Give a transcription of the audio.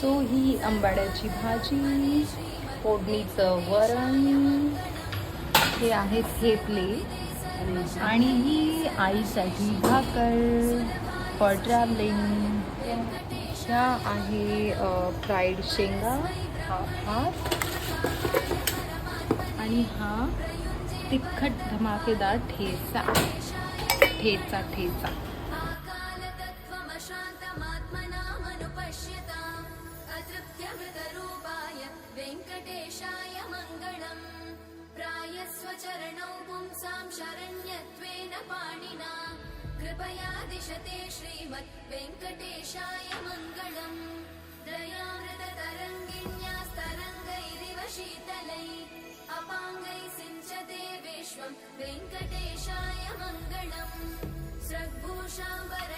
So ही आंबाड्याची भाजी, फोडणीचं वरण, हे आहेत थेपले आणि ही आईसाठी भाकर फॉर ट्रॅव्हलिंग. ह्या आहे फ्राईड शेंगा, हा भात आणि हा तिखट धमाकेदार ठेचा ठेचा ठेचा. वेंकटेशाय मंगलम. प्रायस्वचरणौ पुंसां शरण्यत्वेन पाणिना. कृपया दिशते श्रीमद् वेंकटेशाय मंगलम. दयामृततरङ्गिण्यास्तरङ्गैरिव शीतलै. अपाङ्गै सिञ्चते विश्वं वेंकटेशाय मंगलम. सद्भूषाम्बर